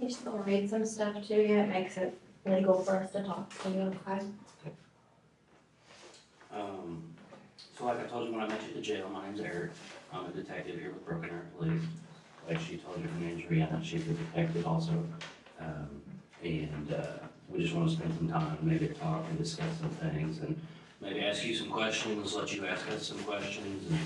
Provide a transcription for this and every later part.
He's just gonna read some stuff to you. It makes it legal for us to talk to you, okay? So like I told you when I met you at the jail, my name's Eric. I'm a detective here with Broken Arrow Police. Like she told you from injury, I know she's a detective also. We just want to spend some time, maybe talk and discuss some things, and maybe ask you some questions, let you ask us some questions, and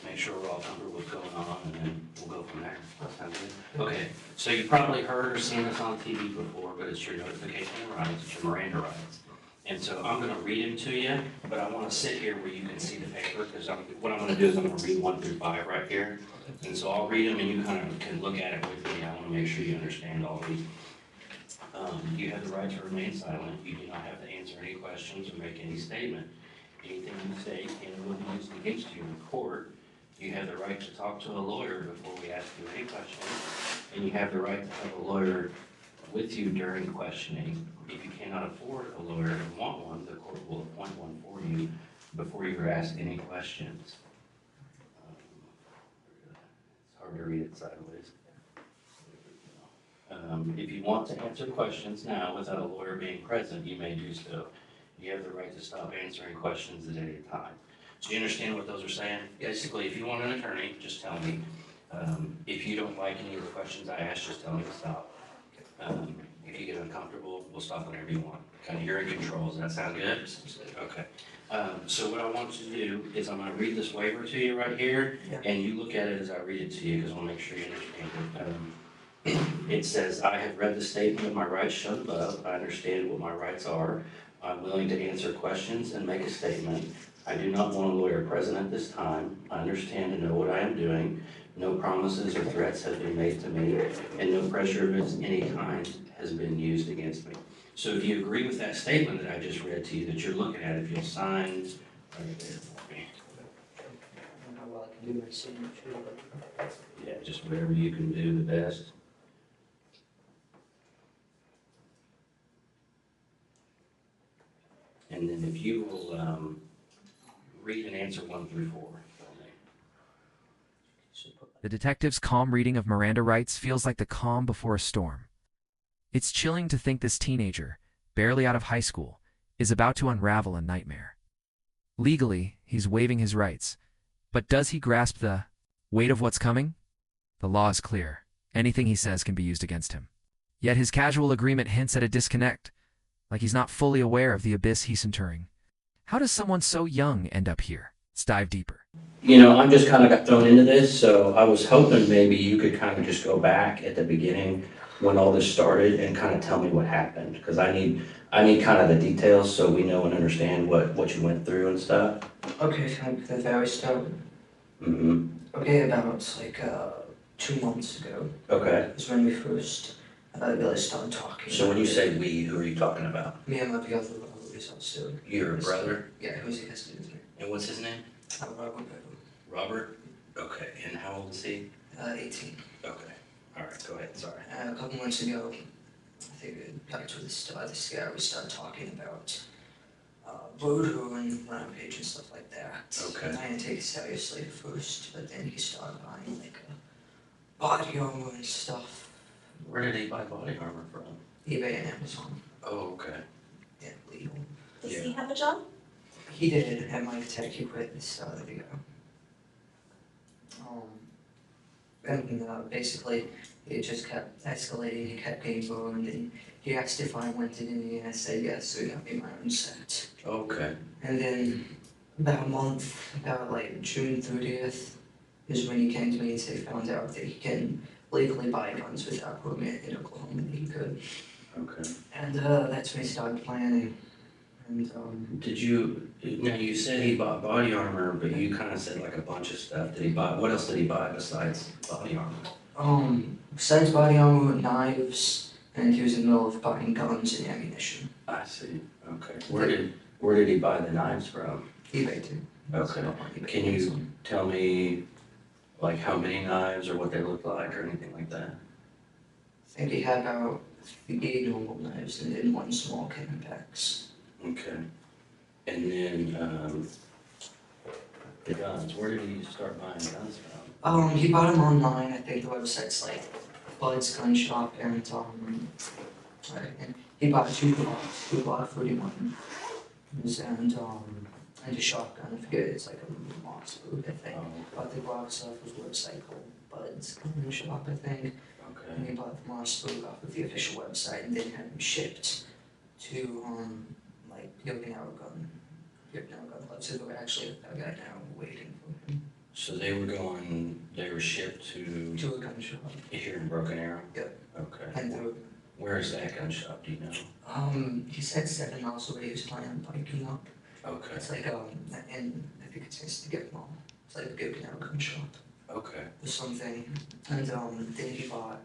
make sure we're all comfortable with what's going on, and then we'll go from there. That sounds good? Okay, so you probably heard or seen this on TV before, but it's your notification rights, it's your Miranda rights. And so I'm gonna read them to you, but I wanna sit here where you can see the paper, because what I'm gonna do is I'm gonna read 1 through 5 right here. And so I'll read them and you kind of can look at it with me. I wanna make sure you understand all these. You have the right to remain silent. You do not have to answer any questions or make any statement. Anything you say can and will be used against you in court. You have the right to talk to a lawyer before we ask you any questions. And you have the right to have a lawyer with you during questioning. If you cannot afford a lawyer and want one, the court will appoint one for you before you are asked any questions. It's hard to read it sideways. If you want to answer questions now without a lawyer being present, you may do so. You have the right to stop answering questions at any time. So you understand what those are saying? Basically, if you want an attorney, just tell me. If you don't like any of the questions I ask, just tell me to stop. If you get uncomfortable, we'll stop whenever you want. Kind of, you're in control. Does that sound good? Okay. So what I want you to do is I'm going to read this waiver to you right here, and you look at it as I read it to you, because I want to make sure you understand it. It says, I have read the statement of my rights shown above. I understand what my rights are. I'm willing to answer questions and make a statement. I do not want a lawyer present at this time. I understand and know what I am doing. No promises or threats have been made to me, and no pressure of any kind has been used against me. So if you agree with that statement that I just read to you, that you're looking at, if you'll sign right there for me. I don't know how well I can do my signature, but Yeah, just whatever you can do the best. And then if you will read and answer 1 through 4 for me. The detective's calm reading of Miranda rights feels like the calm before a storm. It's chilling to think this teenager, barely out of high school, is about to unravel a nightmare. Legally, he's waiving his rights, but does he grasp the weight of what's coming? The law is clear. Anything he says can be used against him. Yet his casual agreement hints at a disconnect, like he's not fully aware of the abyss he's entering. How does someone so young end up here? Let's dive deeper. You know, I'm just kind of got thrown into this, so I was hoping maybe you could kind of just go back at the beginning when all this started and kind of tell me what happened, because I need kind of the details so we know and understand what you went through and stuff. okay, can I pick the very start? Mm-hmm. Okay, about like 2 months ago Okay. is when we first really started talking. So when you say we, who are you talking about? Me and my brother is also. Your brother? Yeah, who's in custody with me. And what's his name? Robert? Okay. And how old is he? 18. Okay. All right. Go ahead. Sorry. A couple months ago, I think we got to the scare, we started talking about voodoo and rampage and stuff like that. Okay. I didn't take it seriously at first, but then he started buying like body armor and stuff. Where did he buy body armor from? eBay and Amazon. Oh, okay. Yeah, legal. Does Yeah. he have a job? He did, and Mike Tech, he quit this other ago. And basically, it just kept escalating, he kept getting burned, and he asked if I wanted any, and I said yes, so he got me my own set. Okay. And then, about a month, about like June 30th, is when he came to me and said he found out that he can legally buy guns without a permit in Oklahoma, that he could. Okay. And that's when he started planning. And Did you, now you said he bought body armor, but you kind of said like a bunch of stuff. Did he buy, what else did he buy besides body armor? besides body armor, knives, and he was in the middle of buying guns and ammunition. I see. Okay. Where did he buy the knives from? eBay too. Okay. Can you tell me like how many knives or what they look like or anything like that? I think he had about 3 normal knives and then 1 small cannon packs. Okay. And then the guns, where did he start buying guns from? He bought them online. I think the website's like Bud's gun shop and and he bought two Glocks, two Glock 41s and a shotgun. I forget, it's like a Mossberg, I think. Bought the Glock stuff was a website called Bud's gun shop, I think. And Okay. he bought the Mossberg off of the official website and then had them shipped to like Okinawa gun club. So they're actually a guy now waiting for him So they were shipped to to a gun shop. here in Broken Arrow? Yep. Okay. And they're Where is that gun shop, do you know? he said 7 miles away. He was planning on biking up. Okay, It's like and I think it's next to Get Mall. It's like a Okinawa gun shop okay, or something. And then he bought,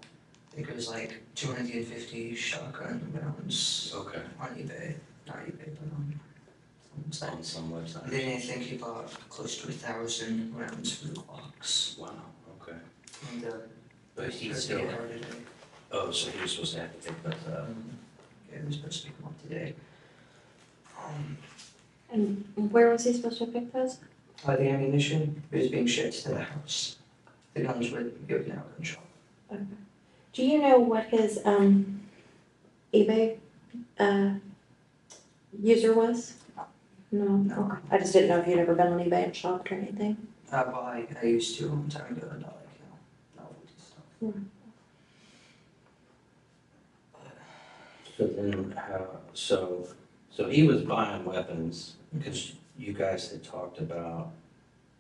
I think it was like 250 shotgun rounds okay. on eBay, not eBay, but some On website. some And website? then I think he bought close to 1,000 rounds for the Glocks. Wow, okay. And But he supposed to still, get out today. oh, so he was supposed to have to pick that up. Yeah, he was supposed to pick them up today. And where was he supposed to pick those? The ammunition was being shipped to the house. The guns were given out gun shop. Okay. Do you know what his eBay user was? No. No. Okay. I just didn't know if you'd ever been on eBay and shopped or anything. Well, I used to a long time ago, not like, novelty stuff. So then how, so he was buying weapons because you guys had talked about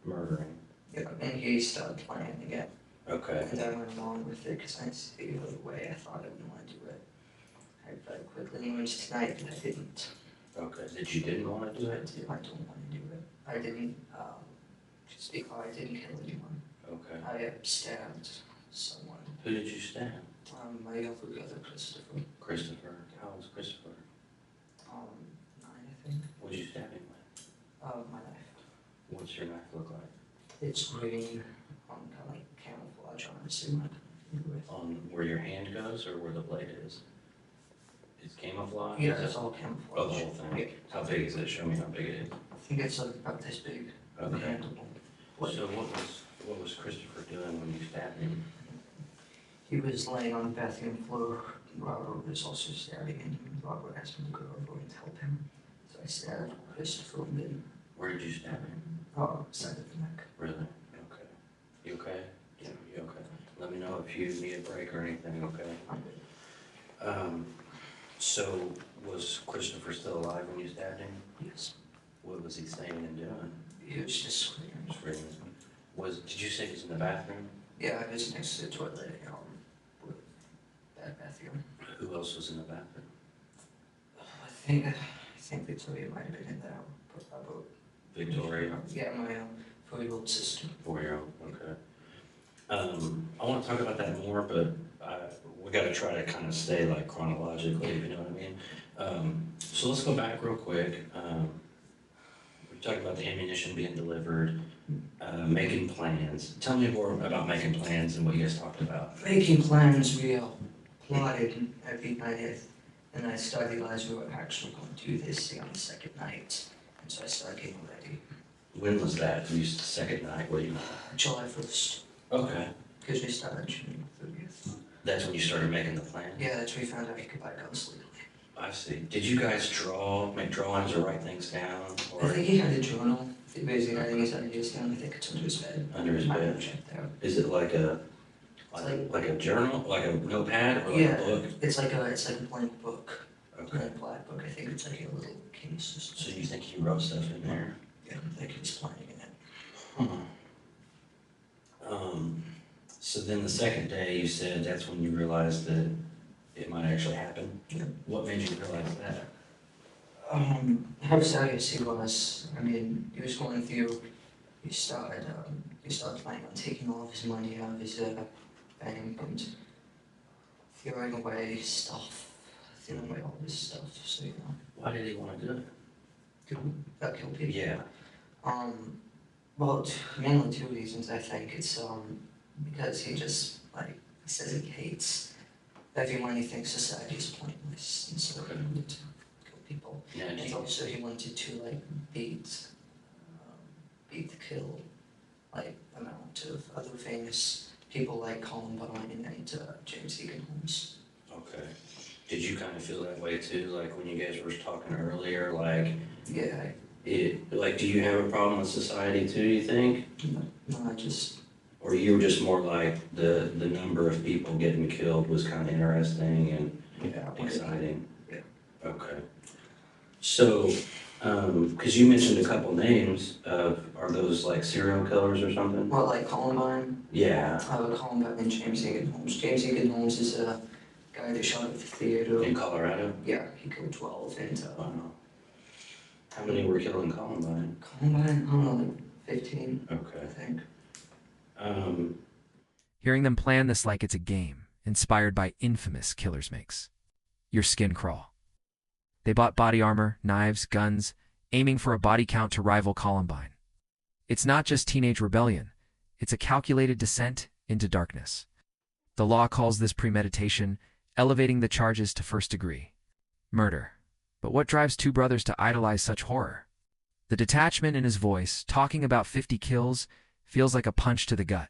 murdering. Yeah, and he started planning it. Okay, And I went along with it because I didn't see the other way. I thought I wouldn't want to do it. I very quickly learned tonight that I didn't. okay. That you didn't want to do it? I don't want to do it. I didn't, just because I didn't kill anyone. Okay. I stabbed someone. Who did you stab? My younger brother, Christopher. Christopher. How old was Christopher? 9, I think. What did you stab him with? My knife. What's your knife look like? It's green, kind of like camouflage on it, so you might do it. On where your hand goes or where the blade is? It's camouflage? Yeah, it's all camouflage. Oh, the whole thing? Yeah. How big is it? Show me how big it is. I think it's about this big. Okay. Handleable. So what was Christopher doing when you stabbed him? He was laying on the bathroom floor. Robert was also stabbing him. Robert asked me to go over and help him. So I stabbed Christopher and then, Where did you stab him? side of the neck. Really? Okay. You okay? Yeah. You okay? Let me know if you need a break or anything, okay? I'm good. So was Christopher still alive when you stabbed him? Yes. What was he saying and doing? He was just screaming. Screaming. Did you say he was in the bathroom? Yeah, I was next to the toilet, with that bathroom. Who else was in the bathroom? I think Victoria might have been in there. About Victoria, Yeah, my 4-year-old sister. 4-year-old, okay. I want to talk about that more, but we got to try to kind of stay like chronologically, if you know what I mean. So let's go back real quick. We're talking about the ammunition being delivered, making plans. Tell me more about making plans and what you guys talked about. Making plans, we plotted every night, and I started realizing we were actually going to do this on the second night. And so I started getting ready. When was that? You second night? What do you? July 1st, Okay. because we started June 30th. That's when you started making the plan. Yeah, that's when we found out you could buy guns legally. I see. Did you guys make drawings or write things down? I Or think he had a journal. Basically, I think he's had his down. I think it's under his bed. under his I haven't bed? checked out. Is it like a journal, like a notepad or like Yeah. a book? It's like a blank book, Okay. blank black book. I think it's like a little case or So something. you think he wrote stuff in there? Yeah, I think he's planning it. So then the second day you said that's when you realized that it might actually happen? Yeah. What made you realize that? How serious he was. I mean, he was going through, he started planning on taking all of his money out of his bank and throwing away all this stuff, so you know, Why did he want to do it? kill people. Yeah. Well, mainly 2 reasons, I think. It's, because he just, he says he hates everyone. He thinks society is pointless, and so he wanted to kill people. Yeah, And also he wanted to, beat the kill, amount of other famous people like Columbine and James Egan Holmes. Okay. Did you kind of feel that way too, like when you guys were talking earlier, like, Yeah, like, do you have a problem with society too, you think? no, I just, Or you were just more like the number of people getting killed was kind of interesting and yeah, exciting? Yeah. Okay. So, because you mentioned a couple names of, are those like serial killers or something? Well, like Columbine, Yeah, I would Columbine and James Egan Holmes. James Egan Holmes is a guy that shot at the theater. in Colorado? Yeah, he killed 12, and Wow. How many were killed in Columbine? Columbine, I don't know, like 15, I Okay. think. Hearing them plan this like it's a game, inspired by infamous killers makes your skin crawl. They bought body armor, knives, guns, aiming for a body count to rival Columbine. It's not just teenage rebellion, it's a calculated descent into darkness. The law calls this premeditation, elevating the charges to first-degree murder. But what drives two brothers to idolize such horror? The detachment in his voice, talking about 50 kills, feels like a punch to the gut.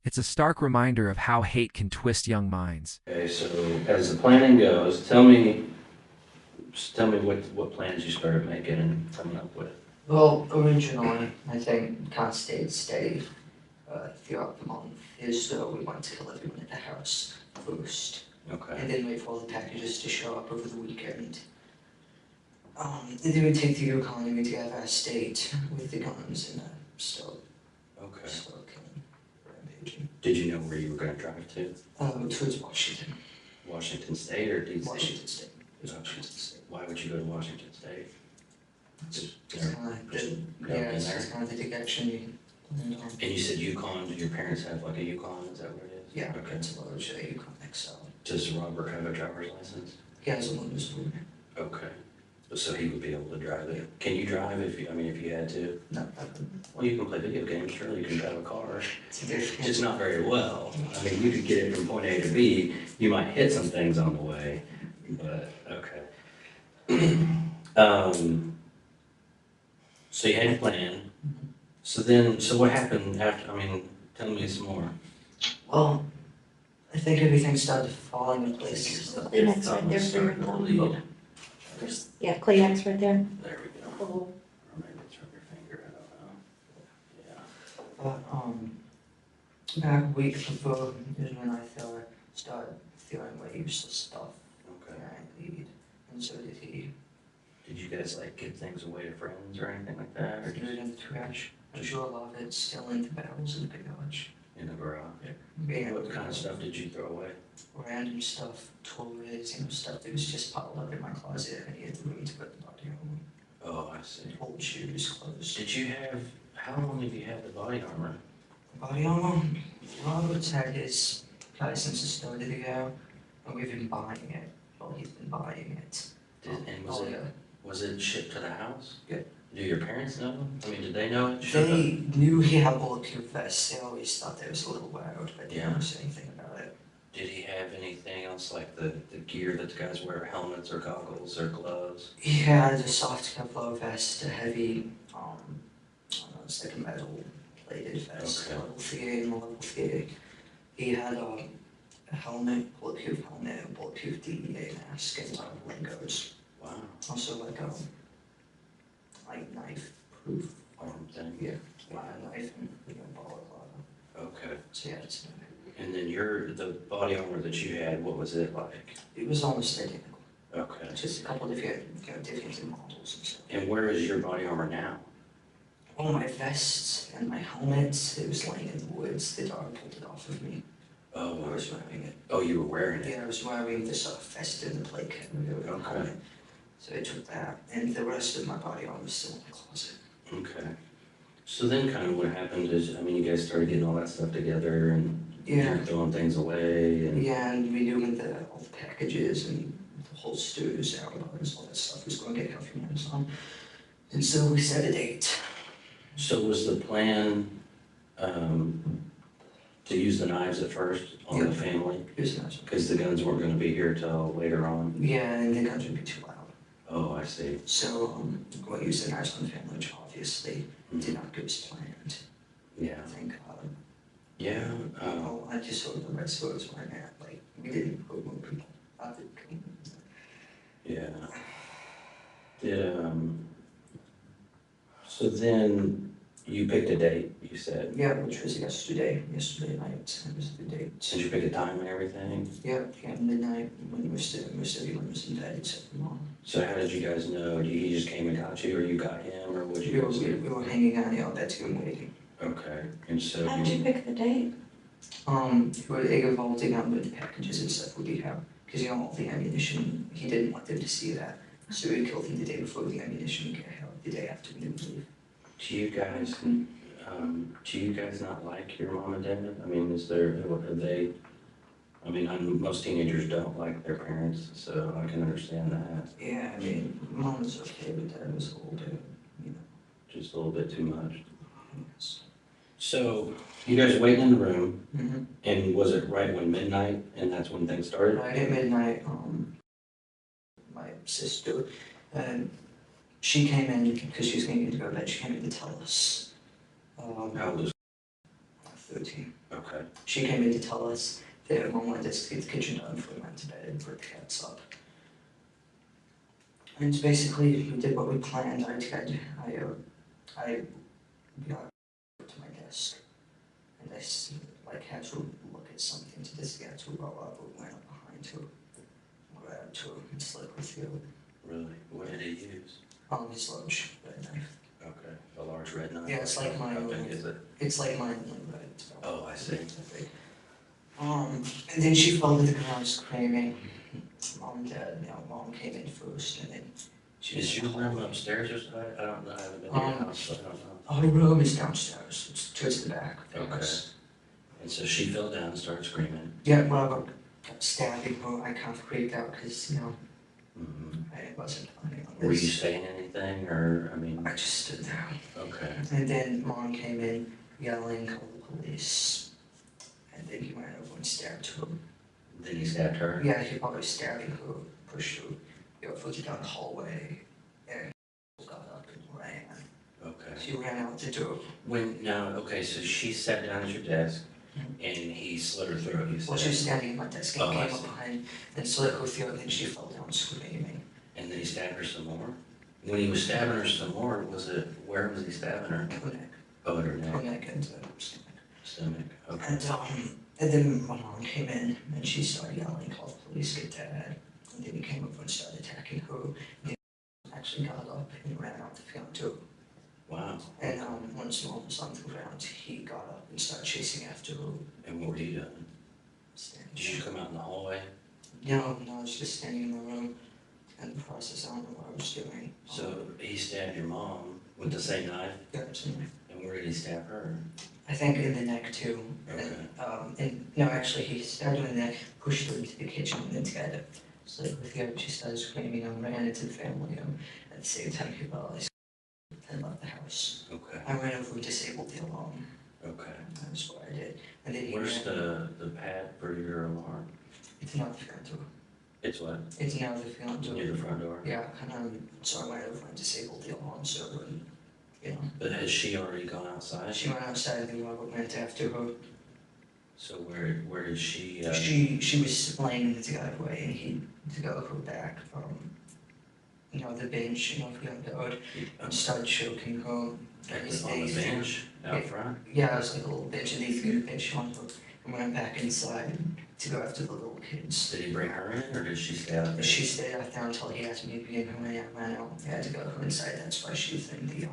It's a stark reminder of how hate can twist young minds. Okay, so as the planning goes, tell me what plans you started making and coming up with. Well, originally, I think kind of stayed steady throughout the month. So we wanted to kill everyone at the house first, Okay. and then wait for all the packages to show up over the weekend. And then we take the Yukon and we together our state with the guns and start Okay. killing, rampaging. Did you know where you were going to drive to? Towards Washington. Washington State or DC? Washington State. Washington State. Why would you go to Washington State? It's Never- kind of just the, never yeah, been it's there? kind of the direction you planned on. And you said Yukon, do your parents have like a Yukon, is that what it is? Yeah, Okay. it's a large Yukon XL. Does Robert have a driver's license? He has a loan school. Okay. So he would be able to drive it. Can you drive if you had to? No, I couldn't. Well, you can play video games, surely you can drive a car. It's different. Just not very well. I mean, you could get it from point A to B, you might hit some things on the way, but, okay. So you had a plan, so what happened after, tell me some more. Well, I think everything started falling in place. Kleenex right there for your thumb. Yeah, Kleenex right there. There we go. Oh. Or maybe it's from your finger, I don't know. Yeah, But, back a week before is when I started feeling way useless stuff. okay. And I need, and so did he. Did you guys like give things away to friends or anything like that, or Threw it just in the trash. I'm sure a lot of it's still in the barrels in the garage. in the garage? Yeah. What kind of stuff did you throw away? Random stuff, toys, stuff that was just piled up in my closet. I needed room to put the body on. Oh, I see. Old shoes, clothes. Did you have, how long have you had the body armor? Body armor? Robert's had his guy since the start of the year, and we've been buying it. Well, he's been buying it. And Oh, was it shipped to the house? Yeah. Do your parents know? Did they know it? showed up? They knew he had bulletproof vests. They always thought that was a little wild, but they Yeah. never said anything about it. Did he have anything else like the gear that the guys wear, helmets or goggles or gloves? He had a soft Kevlar vest, a heavy, I don't know, it's like a metal plated vest, Okay. level 3A and level 3A. He had a helmet, bulletproof helmet, a bulletproof DEA mask, and Lingos. Wow, Also like knife proof. arm thing. Yeah, Wow. knife and balaclava. Okay. So yeah, it's, And then the body armor that you had, what was it like? it was almost identical. Okay. Just a couple different models and stuff. And where is your body armor now? All my vests and my helmets, it was laying in the woods. The dog pulled it off of me. I Oh, was wearing it. oh, you were wearing it? Yeah, I was wearing this vest and the plate cap and the Okay. helmet. So I took that, and the rest of my body armor was still in the closet. Okay. So then kind of what happened is, you guys started getting all that stuff together and Yeah. you're throwing things away and, Yeah, and redoing all the packages and the holsters, outlaws, all that stuff was going to get from Amazon. And so we set a date. so was the plan, to use the knives at first on the Yeah. family? Here's the next one. Because the guns weren't gonna be here till later on? Yeah, and the guns would be too loud. Oh, I see. So we'll use the knives on the family, which obviously did not go as planned. Yeah. I think Yeah, I just saw the rest of us right now, like, we didn't go move people. I did come. Yeah. So then you picked a date, you said. Yeah, which was yesterday night, it was the date. Did you pick a time and everything? Yeah, midnight, when most everyone was in bed except for Mom. So how did you guys know? He just came and got you, or you got him, or what did you guys do? We were hanging out in the bedroom waiting. Okay, and so How did you pick the date? It was revolting out with the packages and stuff we have, because all the ammunition, he didn't want them to see that. So we killed him the day before the ammunition got out, the day after we didn't leave. do you guys not like your mom and dad? I mean, what are they, I mean, most teenagers don't like their parents, so I can understand that. Yeah, I mean, Mom was okay, but Dad was a little bit, you know. Just a little bit too much. Yes. So, you guys are waiting in the room, Mm-hmm. and was it right when midnight, and that's when things started? Right at midnight, my sister, she came in because she was going to go to bed. She came in to tell us. How old is? 13. Okay. She came in to tell us that Mom wanted us to get the kitchen done before we went to bed and put the cats up. And it's basically, we did what we planned. I got to my desk, and had to look at something to this guy to roll up, but went up behind her, grabbed her, and slit her throat. Really? What did he use? His large red knife. Okay, a large red knife? Yeah, it's like mine. How big is it? It's like mine, only red. It's about Oh, I see. that big. And then she fell to the ground screaming. Mom and Dad, Mom came in first, and then she Is your room upstairs or something? I don't know, I haven't been to your house, so I don't know. Our room is downstairs. It's towards the back of the Okay. house. And so she fell down and started screaming. Yeah, well, stabbing her. I kind of freaked out because, Mm-hmm. I wasn't planning on Were you this. saying anything, or, I mean, I just stood there. okay. And then Mom came in yelling, call the police. And then he went over and stabbed her. Then he stabbed her? Yeah, he probably stabbing her, pushed her, further down the hallway, and got up and ran. Okay. She ran out the door. Okay, so she sat down at your desk, Mhm. and he slit her throat, you said? Well, she was standing at my desk and Oh, I came up see. behind and slit her throat, and then she fell down screaming. And then he stabbed her some more? When he was stabbing her some more, where was he stabbing her? Her neck, Oh, at her her neck, neck and stomach. stomach, okay. And then my mom came in and she started yelling, call the police, get Dad. And then he came over and started attacking her. And he actually got up and ran out the front door. Wow. And once Mom was on the ground, he got up and started chasing after her. And what were you doing? Standing Did you come out in the hallway? No, I was just standing in the room. In the process, I don't know what I was doing. So he stabbed your mom with the same knife, Yeah, it was in there. and where did he stab her? I think in the neck too. Okay. And no, actually, he stabbed her in the neck, pushed her into the kitchen, and then tried to sleep with her. She started screaming and ran into the family room. At the same time, he realized and left the house. Okay, I ran over and disabled the alarm. okay. That's what I did. And then he Where's ran. the pad for your alarm? It's not the front door. It's what? It's now the front door. Near the front door? Yeah, and so I went over and disabled the alarm so it wouldn't, But has she already gone outside? She went outside and then Robert went after her. So where did she, She was laying in the driveway and he to go her back from, the bench, the road, and started choking her. like And on the bench out front? Yeah, it was like a little bench and he threw the bench on her and went back inside to go after the little kids. Did he bring her in, or did she stay out there? She stayed out there until he asked me to be in her and I ran out. I had to go her inside, that's why she was in the get-away.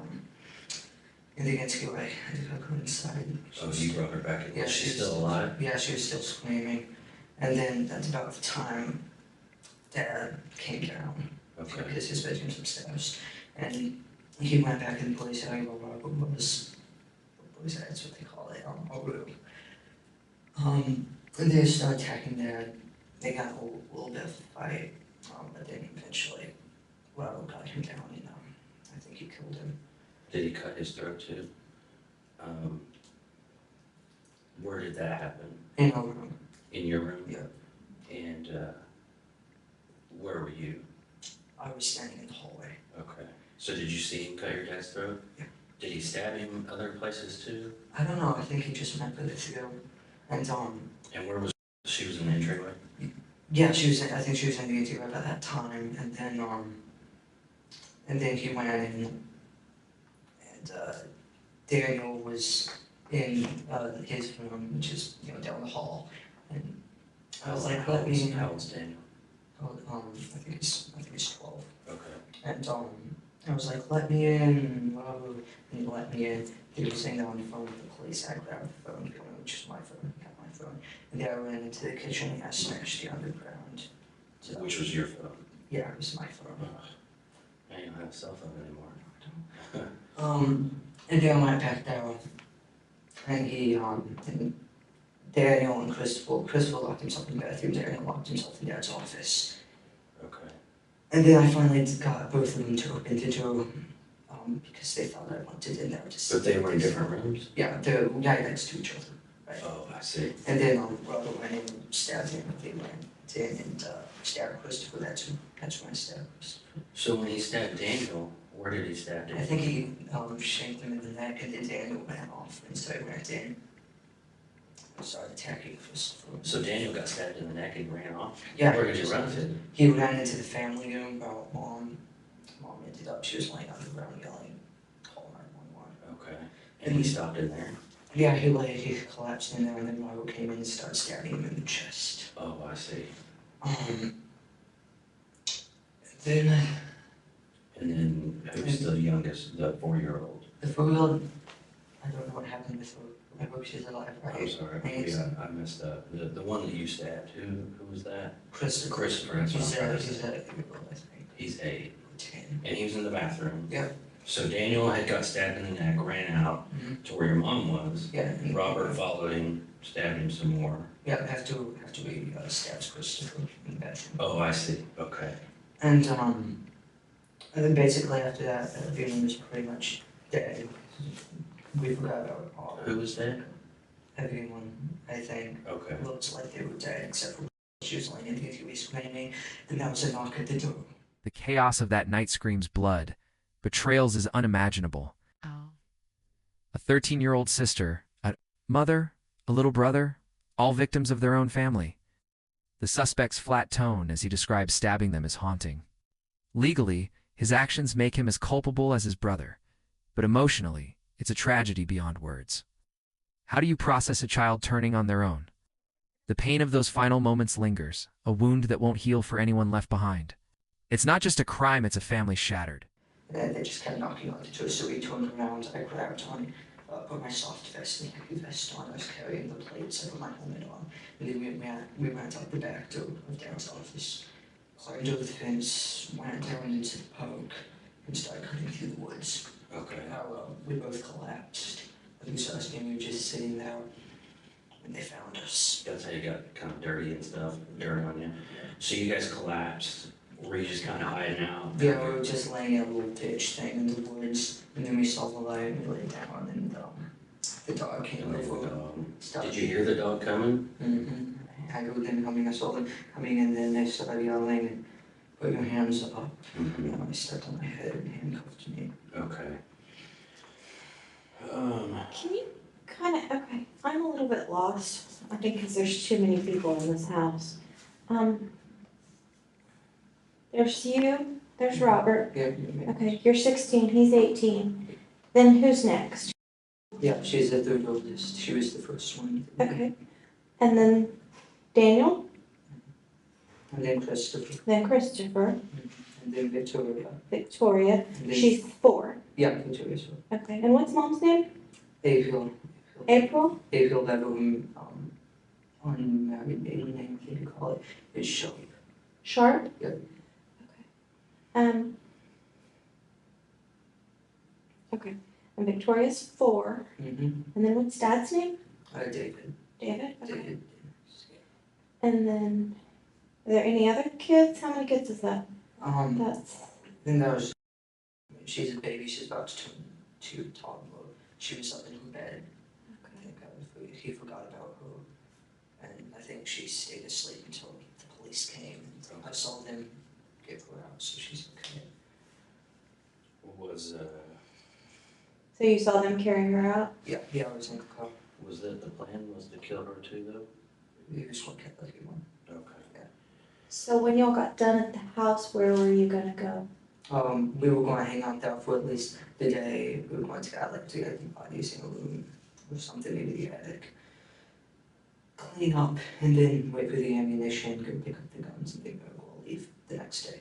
I had to go her inside. Oh, you brought her back in? Yeah, Was she she's- still alive? Yeah, she was still screaming. And then that's about the time Dad came down, Okay, because his bedroom's upstairs. And he went back in the police area where Robert was, that's what they call it, a room. And they started attacking Dad. They got a little bit of a fight, but then eventually Robert got him down and I think he killed him. did he cut his throat too? Where did that happen? In our room, In your room? yeah. And, where were you? I was standing in the hallway. Okay, so did you see him cut your dad's throat? Yeah. Did he stab him other places too? I don't know, I think he just went for the throat. And And where was, she was in the entryway? yeah, she was. I think she was in the ATM at that time, and then he went in, and Daniel was in his room, which is down the hall, and I was like, let me. How old's Daniel? I think he's 12. Okay. And I was like, let me in, whoa, and he let me in. He was sitting there on the phone with the police. I grabbed the phone, which is my phone, he got my phone. And then I ran into the kitchen and I smashed the underground. So, Which was your phone? yeah, it was my phone. I don't have a cell phone anymore. And then I went back down, and and Daniel and Christopher locked himself in the bathroom, Daniel locked himself in Dad's office. Okay. And then I finally got both of them to open the door, because they thought I wanted in there to see. But they were in different rooms? Yeah, they're right next to each other, right? Oh, I see. And then Robert went in and stabbed him, they went in and stabbed Christopher, that's when I stabbed Christopher. So when he stabbed Daniel, where did he stab I Daniel? think he shanked him in the neck, and then Daniel ran off, and so I went in and started attacking Christopher. So Daniel got stabbed in the neck and ran off? Yeah. Where did he run to? He ran into the family room, about Mom ended up, she was laying on the ground yelling, call 911. Okay. And he stopped in there? Yeah, he collapsed in there, and then Robert came in and started stabbing him in the chest. Oh, I see. Then And then who's the youngest, the 4-year-old? the 4-year-old, I don't know what happened with her. I hope she's alive, right? I'm sorry, I messed up. The one that you stabbed, who was that? Christopher. Christopher, that's what I'm trying to say. He's a 8-year-old, I think. He's 8. 10. And he was in the bathroom. Yeah. So Daniel had got stabbed in the neck, ran out to where your mom was. Yeah. and- Robert followed him, stabbed him some more. Yeah, after we stabs Christopher in the bathroom. Oh, I see, okay. And then basically after that, everyone was pretty much dead. We forgot about all. Who was that? Everyone, I think, Okay. looked like they were dead, except for she was laying in the TV screaming, and that was a knock at the door. The chaos of that night screams blood. Betrayals is unimaginable. Oh. A 13-year-old sister, a mother, a little brother, all victims of their own family. The suspect's flat tone as he describes stabbing them is haunting. Legally, his actions make him as culpable as his brother, but emotionally, it's a tragedy beyond words. How do you process a child turning on their own? The pain of those final moments lingers, a wound that won't heal for anyone left behind. It's not just a crime, it's a family shattered. And then they just kept knocking on the door, so we turned around, I grabbed on, put my soft vest and heavy vest on, I was carrying the plates, I put my helmet on, and then we went out the back door of Darren's office, climbed over the fence, went down into the park, and started cutting through the woods. Okay. We both collapsed. We were just sitting there when they found us. That's how you got kind of dirty and stuff, dirt on you. So you guys collapsed. Were you just kind of hiding out? Yeah, we were just laying in a little ditch thing in the woods, and then we saw the light and we laid down, and the dog came over. Did you hear the dog coming? I heard them coming, I saw them coming, and then they started yelling, and put your hands up. And I stepped on my head and handcuffed me. Okay. Can you okay, I'm a little bit lost, I think because there's too many people in this house. There's you, there's Robert, Yeah, okay, you're 16, he's 18, then who's next? yeah, she's the third oldest. She was the first one. Okay, and then Daniel, And then Christopher, then Christopher, and then Victoria. Victoria, And then, she's 4, yeah, Victoria's one. okay, and what's mom's name? April. April? April Beverham, unmarried maiden name, I think you call it, is Sharp. Sharp? Yeah. Okay. Okay, and Victoria's 4, and then what's Dad's name? David. David? Okay. David. And then, are there any other kids? How many kids is that? That's, Then there was, she's a baby, she's about to turn 2, toddler. She was up in her bed. I think he forgot about her. And I think she stayed asleep until the police came. And I saw them get her out, so she's okay. Was so you saw them carrying her out? Yeah, I was in the car. Was that the plan, was to kill her too, though? He was gonna kill everyone. Okay. So when y'all got done at the house, where were you gonna go? We were gonna hang out there for at least the day. We were going to get the bodies in a room or something, maybe the attic. Clean up and then wait for the ammunition, go pick up the guns, and then go leave the next day.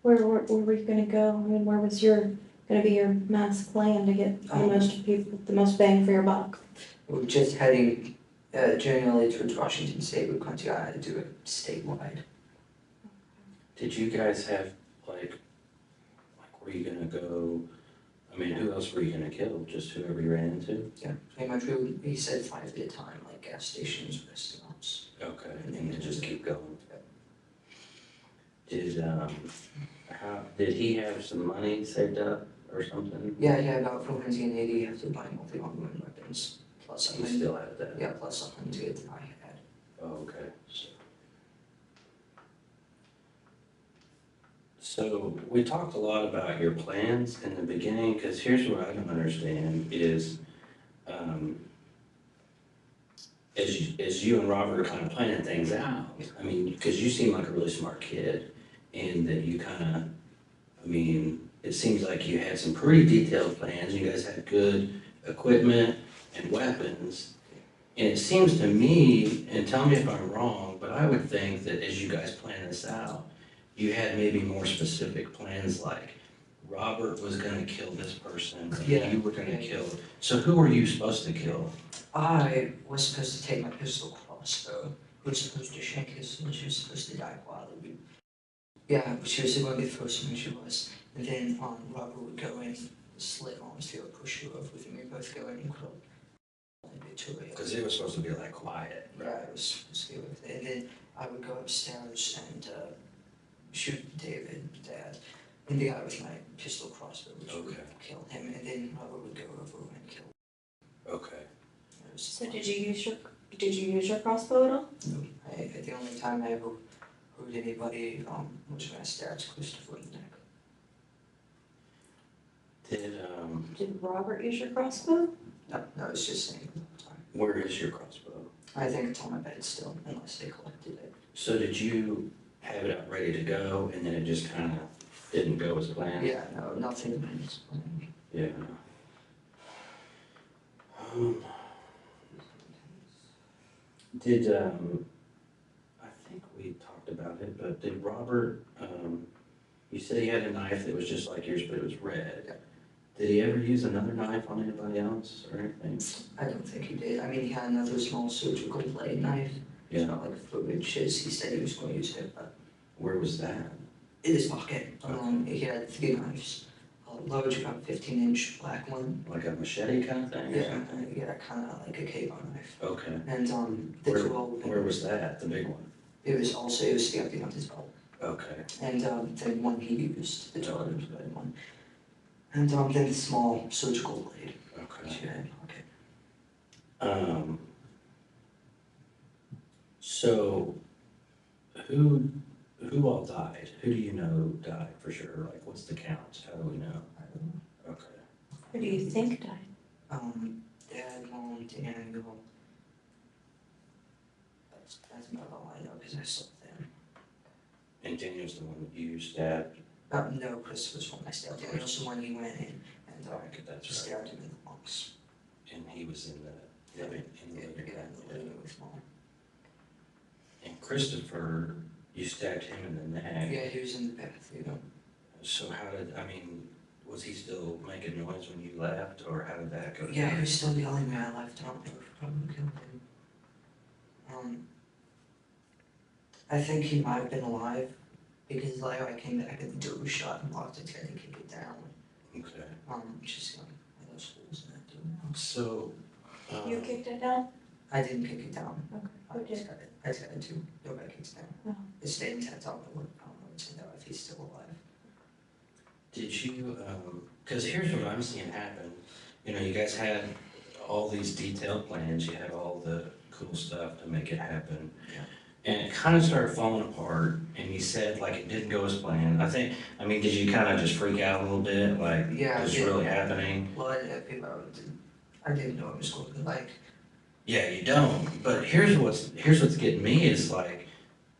Where were you gonna go? I mean, where was gonna be your mass plan to get the most bang for your buck? We're just heading generally towards Washington State. We're going to do it statewide. Did you guys have, like, were you gonna go, I mean, who else were you gonna kill? Just whoever you ran into? Yeah, pretty much. We said 5 at a time, like gas stations, restaurants. Okay, and then just keep going. Did he have some money saved up or something? Yeah, about 480 after buying all the ongoing weapons. Plus He still had that? Yeah, plus 100 that I had. Oh, okay. So we talked a lot about your plans in the beginning, because here's what I don't understand is, as you and Robert are kind of planning things out, I mean, because you seem like a really smart kid, and that you kind of, I mean, it seems like you had some pretty detailed plans, you guys had good equipment and weapons, and it seems to me, and tell me if I'm wrong, but I would think that as you guys plan this out, you had maybe more specific plans, like Robert was gonna kill this person, and you were gonna kill. So who were you supposed to kill? I was supposed to take my pistol crossbow. Who was supposed to shank his, and she was supposed to die quietly. Yeah, she was going to be the first one, she was. And then Robert would go in, slit arms to push her over with me, both go in and kill. Because it was supposed to be like quiet. Yeah, it was supposed to be with it. And then I would go upstairs and shoot David, Dad, and the guy with my pistol crossbow, which would kill him, and then Robert would go over and kill. Okay. So did you use your crossbow at all? No, the only time I ever heard anybody was when I stabbed Christopher in the neck. Did Robert use your crossbow? No, it's just saying all the time. Where is your crossbow? I think it's on my bed still, unless they collected it. So did you have it up ready to go, and then it just kind of didn't go as planned? Yeah, no, nothing was planned. Yeah. I think we talked about it, but did Robert, you said he had a knife that was just like yours, but it was red. Yeah. Did he ever use another knife on anybody else or anything? I don't think he did. I mean, he had another small surgical blade knife. It's Yeah. not like footage. He said he was going to use it, but Where was that? in his pocket. He had 3 knives. A large, about 15-inch black one. Like a machete kind of thing? Yeah, kind of like a K-bar knife. Okay. And the Where was that, the big one? It was sticking out his belt. Okay. And then one he used, the Jordan's red one. And then the small surgical blade. Which he had in his pocket. So, who all died? Who do you know died for sure? Like, what's the count? How do we know? I don't know. Okay. Who do you think died? Dad, Mom, Daniel. That's about all I know because I saw them. And Daniel's the one that you stabbed? No, Chris was one I stabbed. Daniel's the one he went in and That's right. stabbed him in the lungs. And he was in the living room. With Mom. And Christopher, you stabbed him in the neck. Yeah, he was in the bath, So was he still making noise when you left, or how did that go? Yeah, he was still yelling when I left. I don't know if probably killed him. I think he might have been alive because like I came back and the door was shut and locked. I tried to kick it down. Okay. Just those holes in that door. So. You kicked it down? I didn't kick it down. Okay. I just got it. I just got it too. Nobody kicks it down. Oh. It stayed intact. I don't know what's in there if he's still alive. Did you, because here's what I'm seeing happen. You know, you guys had all these detailed plans, you had all the cool stuff to make it happen. Yeah. And it kind of started falling apart, and you said, like, it didn't go as planned. I mean, did you kind of just freak out a little bit, like, Yeah, what's really happening? Well, I didn't know it was going to be like, Yeah, you don't. But here's what's getting me is like,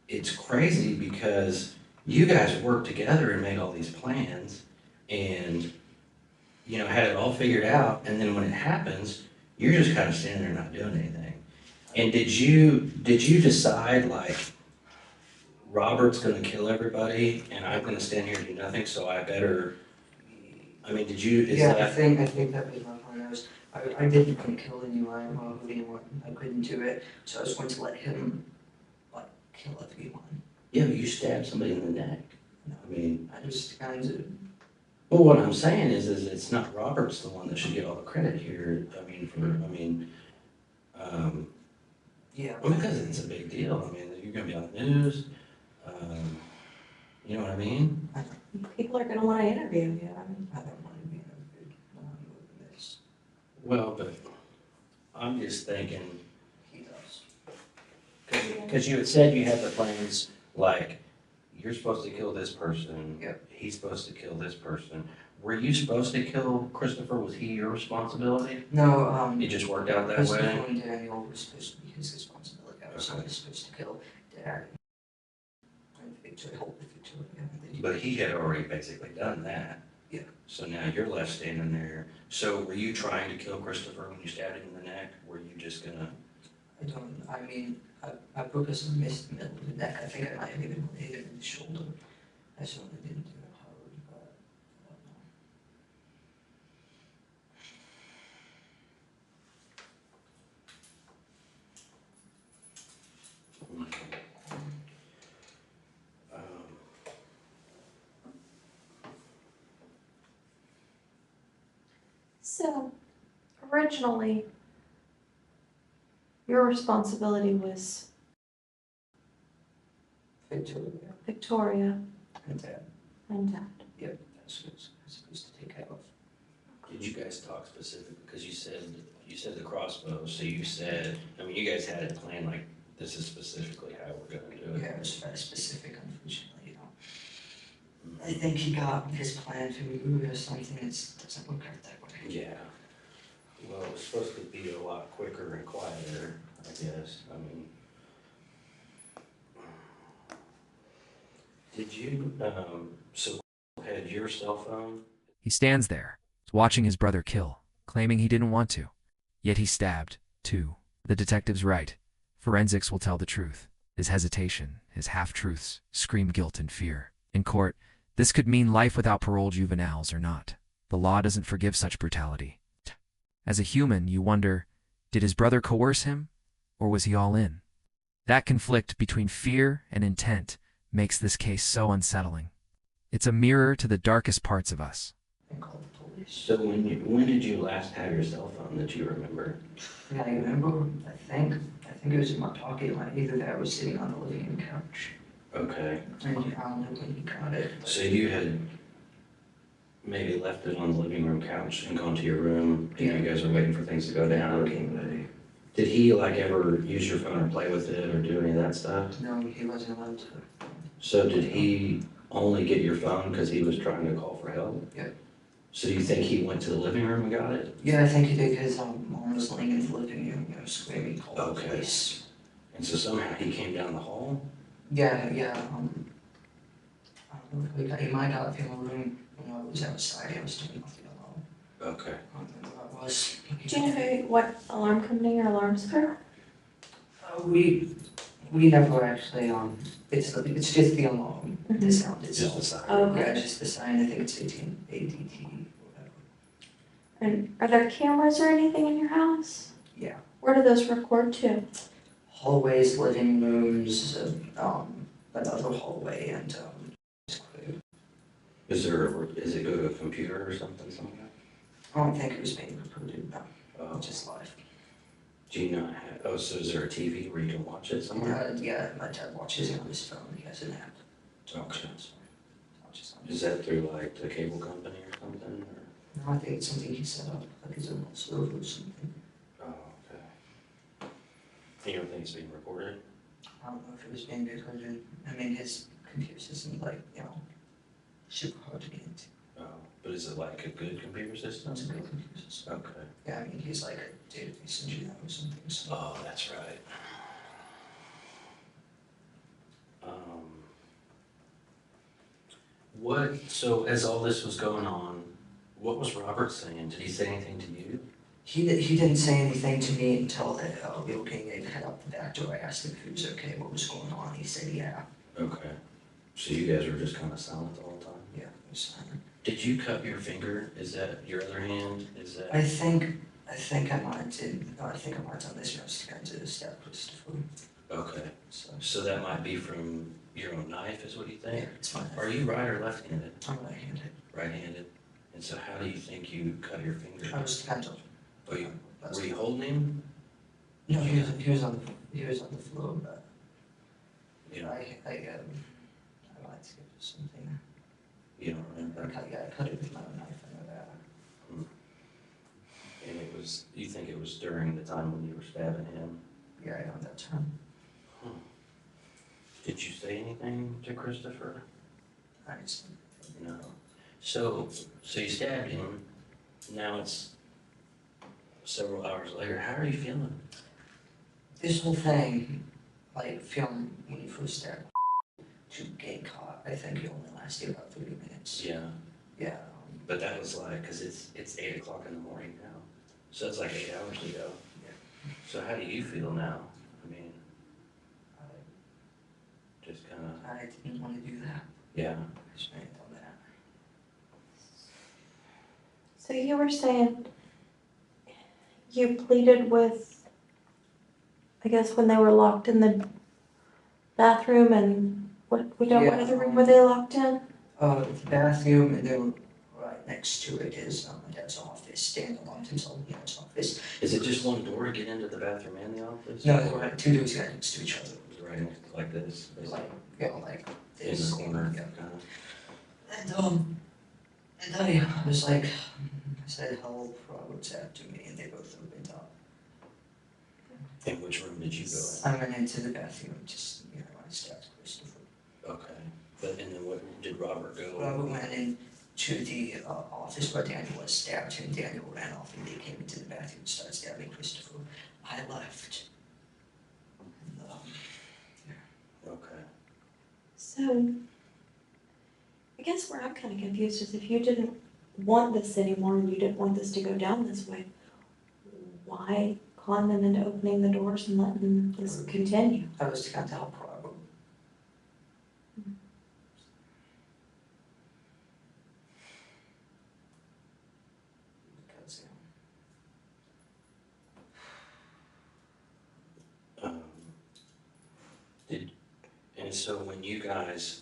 it's crazy because you guys worked together and made all these plans and, had it all figured out, and then when it happens, you're just kind of standing there not doing anything. And did you decide like, Robert's gonna kill everybody and I'm gonna stand here and do nothing, so I better, is Yeah, that? I think that was my plan. I didn't want to kill anyone who didn't want, I couldn't do it, so I was going to let him, like, kill everyone. Yeah, but you stabbed somebody in the neck. I mean, I just kind of, well, what I'm saying is it's not Robert's the one that should get all the credit here. yeah. Because it's a big deal. I mean, you're gonna be on the news. Um, you know what I mean? People are gonna wanna interview you, I mean. I don't want to be in a good with this. Well, but I'm just thinking, He does. because you had said you had the plans, like, you're supposed to kill this person. Yep. He's supposed to kill this person. Were you supposed to kill Christopher? Was he your responsibility? No, It just worked out that Christopher way? and Daniel was supposed to be his responsibility. I was only supposed to kill Dad and Victoria, hold the Victoria. But he had already basically done that. Yeah. So now you're left standing there. So were you trying to kill Christopher when you stabbed him in the neck? Were you just gonna? I broke his missed the middle of the neck. I think I might have even hit him in the shoulder. I certainly didn't do it hard, but I don't know. Um, So, originally, your responsibility was Victoria Victoria and Dad. and Dad. Yep, that's what I was supposed to take care of. Did you guys talk specifically? Because you said the crossbow, so you said, you guys had it planned like, this is specifically how we're gonna do it. Yeah, it was very specific, unfortunately, I think he got his plan to move or something. It doesn't work out that way. Yeah. Well, it was supposed to be a lot quicker and quieter, I guess. Did you, so had your cell phone? He stands there, watching his brother kill, claiming he didn't want to. Yet he stabbed, too. The detective's right. Forensics will tell the truth. His hesitation, his half-truths, scream guilt and fear. In court, this could mean life without parole juveniles or not. The law doesn't forgive such brutality. As a human, you wonder, did his brother coerce him, or was he all in? That conflict between fear and intent makes this case so unsettling. It's a mirror to the darkest parts of us. And call the police. So when did you last have your cell phone that you remember? Yeah, I remember, I think it was in my pocket, either that or was sitting on the living room couch. Okay. And I don't know when he got it. So you had maybe left it on the living room couch and gone to your room, and you guys were waiting for things to go down? Getting ready. Did he ever use your phone or play with it or do any of that stuff? No, he wasn't allowed to. So did he only get your phone because he was trying to call for help? Yeah. So do you think he went to the living room and got it? Yeah, I think he did because mom was laying in the living room, screaming, call the Okay. police. And so somehow he came down the hall? Yeah, I don't know, he might have in the room when I was outside, I was doing nothing alone. Okay. I don't know who I was. Do you know what alarm company your alarm's for? We never actually, it's just the alarm, the sound Just itself. the sign. Oh, okay. Yeah, just the sign, I think it's ADT, whatever. And are there cameras or anything in your house? Yeah. Where do those record to? Hallways, living rooms, another hallway, and, Is it go to a computer or something somewhere? I don't think it was being recorded, no, Oh, just live. do you not have, so is there a TV where you can watch it somewhere? Yeah, my dad watches it on his phone, he has an app. to watch Okay. it, so he watches on Is that through like the cable company or something, or? No, I think it's something he set up, like his own server or something. Oh, okay. You don't think it's being recorded? I don't know if it was being recorded. I mean, his computer system, super hard to get into. Oh, But is it like a good computer system? It's a good computer system. Okay. Yeah, I mean, he's like a database engineer or something, so. Oh, that's right. So as all this was going on, what was Robert saying? Did he say anything to you? He didn't say anything to me until we were getting ready to head out the back door. I asked him if he was okay, what was going on. He said, yeah. Okay. So you guys were just kind of silent all the time? Yeah, it was silent. Did you cut your finger? Is that your other hand? Is that? I think I might have done this when I was trying to stab Christopher. Okay. So, So that might be from your own knife, is what you yeah, think? it's fine. Are you right or left-handed? I'm right-handed. Right-handed. And so how do you think you cut your finger? I was kind of. Oh, were you holding him? No, he was on the floor, but You I know, like to give something. you don't remember? I cut it with my own knife. I know that. And you think it was during the time when you were stabbing him? Yeah, I know that term. Did you say anything to Christopher? I just. No. So you stabbed him. Now it's several hours later. How are you feeling? This whole thing, like film when you first start to get caught, I think it only lasted about 30 minutes. Yeah. Yeah. But that was like, because it's 8 o'clock in the morning now. So it's like 8 hours ago. Yeah. So how do you feel now? I mean, just kind of, I didn't want to do that. yeah. I just made on that. So you were saying you pleaded with, I guess, when they were locked in the bathroom and what Yeah. other room were they locked in? The bathroom, and then right next to it is my dad's office. Dan locked himself in his office. Is it just one door to get into the bathroom and the office? No, there were like 2 doors right next to each other. Right next, like this, basically, Like in this. the corner, Yeah. kind of. And I was like, I said, help, Robert's after me, and they both opened up. In which room did you go I went into the bathroom, just, I stabbed Christopher. in? Okay. And then what, did Robert go? Robert went into the office where Daniel was, stabbed him, Daniel ran off, and they came into the bathroom and started stabbing Christopher. I left. And, Okay. So I guess where I'm kind of confused is if you didn't want this anymore and you didn't want this to go down this way, why con them into opening the doors and letting this continue? I was trying to help Robert. Because, And so when you guys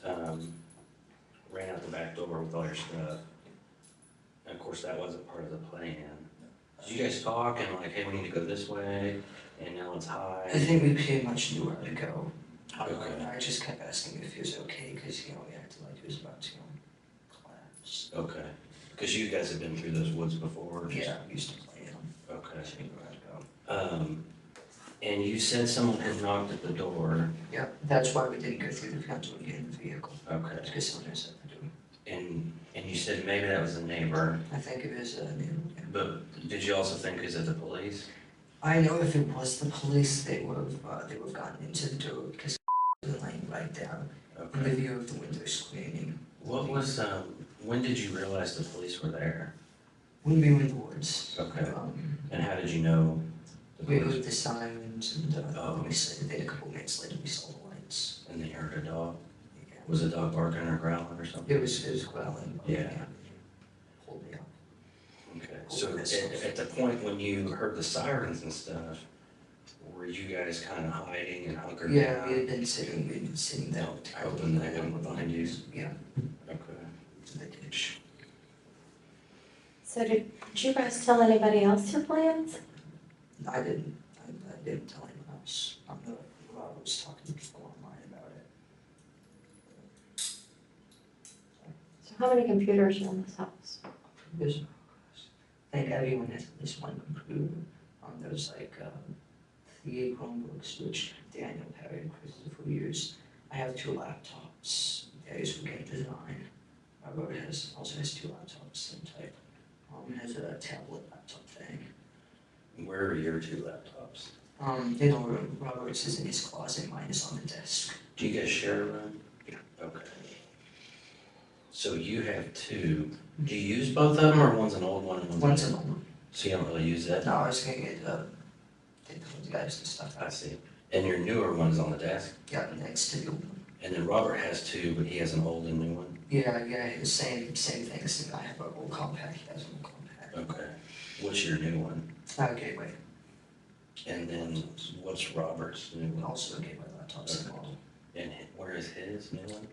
ran out the back door with all your stuff, and of course that wasn't part of the plan, did you guys talk and like, hey, we need to go this way, and now it's high? I think we pretty much knew where to go. Okay. I just kept asking if he was okay, because, we acted like he was about to collapse. Okay, because you guys have been through those woods before? Yeah, we used to play in them. Okay. So we knew where to go. And you said someone had knocked at the door. Yeah, that's why we didn't go through the front door and get in the vehicle. Okay. Because someone else had to do it. And you said maybe that was a neighbor, I think it was, but did you also think, is it the police? I know if it was the police, they would have gotten into the door because was laying right down in the Okay. view of the window screening. What was, when did you realize the police were there? When we were in the woods. Okay. And how did you know the We police? heard the sirens and Oh. then a couple minutes later we saw the lights. And they heard a dog? Yeah. Was a dog barking or growling or something? It was growling. Yeah. Pulled me up. Okay, so at the point when you heard the sirens and stuff, were you guys kind of hiding and hunkering down? Yeah, we had been sitting there. Hoping they wouldn't find you? Yeah, Okay. to the ditch. So did you guys tell anybody else your plans? I didn't tell anyone else. I was talking to people online about it. So how many computers are in this house? There's, I think everyone has at least one computer. There's like 3 Chromebooks, which Daniel had and Christopher used. I have 2 laptops. Those for game design. Robert also has 2 laptops, same type. Has a tablet laptop thing. Where are your 2 laptops? In a room. Robert's is in his closet, mine is on the desk. Do you guys share a room? Yeah. Okay. So you have 2. Do you use both of them, or one's an old one and One's a an new? old one. So you don't really use that? No, I was gonna get, take those guys and stuff I out. see. And your newer one's on the desk? Yeah, next to the old one. And then Robert has 2, but he has an old and new one? Yeah, the same things. I have a old compact, he has an old compact. Okay. What's your new one? Gateway. And then what's Robert's new one? Also a gateway laptop, same model. And where is his new one?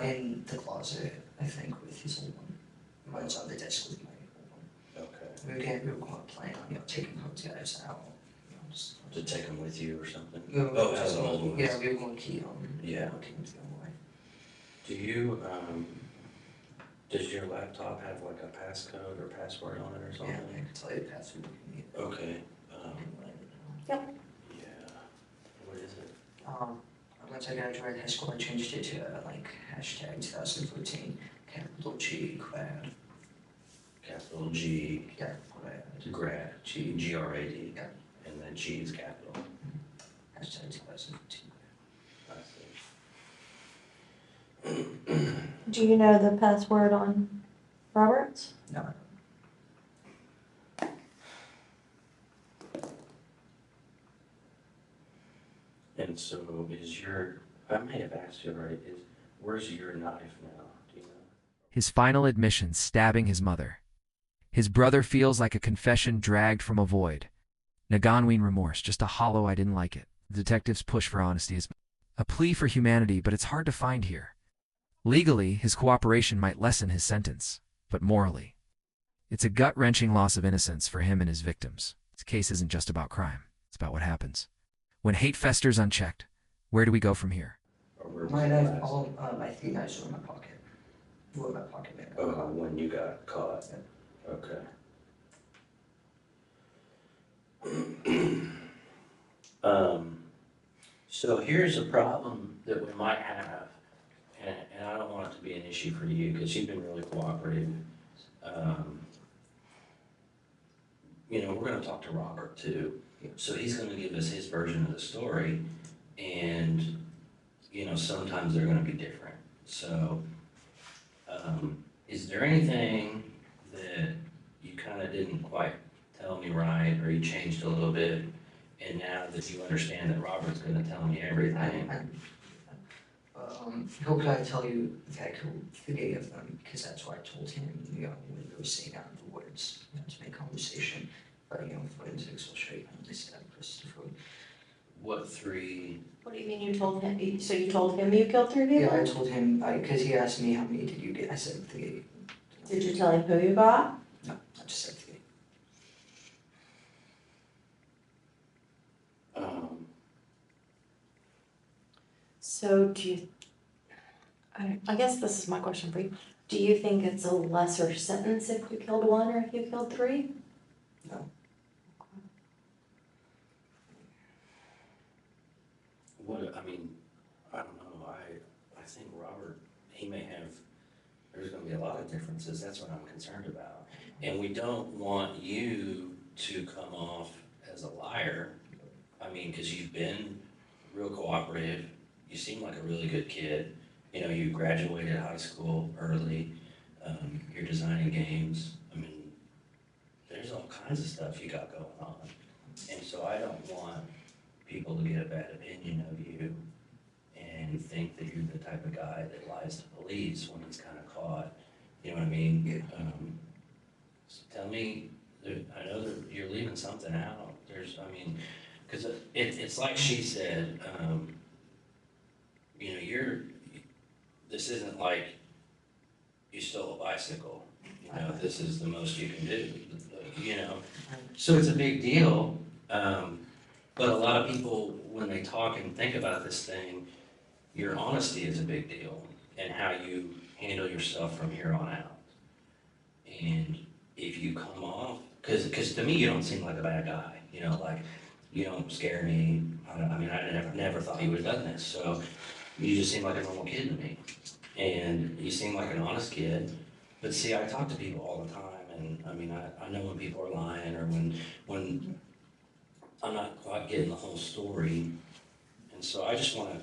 In the closet, I think, with his old one. Mine's on the desk with my old one. Okay. We were going to plan on, taking those guys out. To take them with you or something? We were Oh, it has an old one. Yeah, we were going to keep them. Yeah. Keep them away. Do you, does your laptop have like a passcode or password on it or Yeah, something? I can tell you the password if you need it. Okay, Yep. yeah. What is it? Once I graduated high school, I changed it to hashtag 2014, capital G, grad. Capital G, Yeah, grad. grad, G. G-R-A-D. Yeah. And then G is capital. Hashtag 2014. I see. Do you know the password on Robert's? No. And so I may have asked you already, where's your knife now? Do you know? His final admission stabbing his mother. His brother feels like a confession dragged from a void. Naganween remorse, just a hollow I didn't like it. The detective's push for honesty is a plea for humanity, but it's hard to find here. Legally, his cooperation might lessen his sentence, but morally, it's a gut-wrenching loss of innocence for him and his victims. This case isn't just about crime, it's about what happens. When hate festers unchecked, where do we go from here? Or where was My it knife, last? all my 3 knives were in my pocket. Were in my pocket, man. Oh, when you got caught? Okay. So here's a problem that we might have, and I don't want it to be an issue for you, because you've been really cooperative. We're gonna talk to Robert too, so he's gonna give us his version of the story, and, sometimes they're gonna be different. So, is there anything that you kinda didn't quite tell me right, or you changed a little bit, and now that you understand that Robert's gonna tell me everything? How could I tell you that I forgave them? Because that's what I told him, when we were sitting out in the woods, to make conversation. But, forensics will show you how this guy, Christopher. What 3? What do you mean you told him? So you told him you killed 3 people? Yeah, I told him, because he asked me how many did you get, I said 3. Did you tell him who you got? No, I just said 3. So I guess this is my question for you. Do you think it's a lesser sentence if you killed 1 or if you killed 3? No. I don't know, I think Robert, he may have, there's gonna be a lot of differences, that's what I'm concerned about. And we don't want you to come off as a liar, because you've been real cooperative, you seem like a really good kid, you graduated high school early, you're designing games, there's all kinds of stuff you got going on. And so I don't want people to get a bad opinion of you and think that you're the type of guy that lies to police when he's kind of caught, you know what I mean? Yeah. So tell me, I know that you're leaving something out, because it's like she said, this isn't like you stole a bicycle, this is the most you can do, So it's a big deal, but a lot of people, when they talk and think about this thing, your honesty is a big deal, and how you handle yourself from here on out. And if you come off, because to me, you don't seem like a bad guy, you don't scare me, I never thought you would have done this, so you just seem like a normal kid to me. and you seem like an honest kid. But see, I talk to people all the time, and I mean, I know when people are lying or when I'm not quite getting the whole story. And so I just want to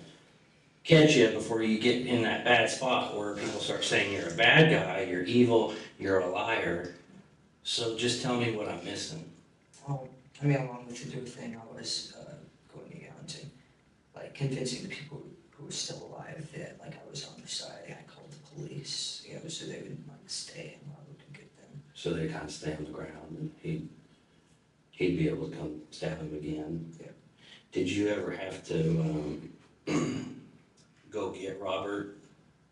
catch you before you get in that bad spot where people start saying you're a bad guy, you're evil, you're a liar. So just tell me what I'm missing. I mean, along with the new thing, I was going around and like convincing the people who were still alive that like I was on their side. I called the police, you know, so they would like stay and I would get them. So they kind of stay on the ground, and he'd be able to come stab him again. Yeah. Did you ever have to go get Robert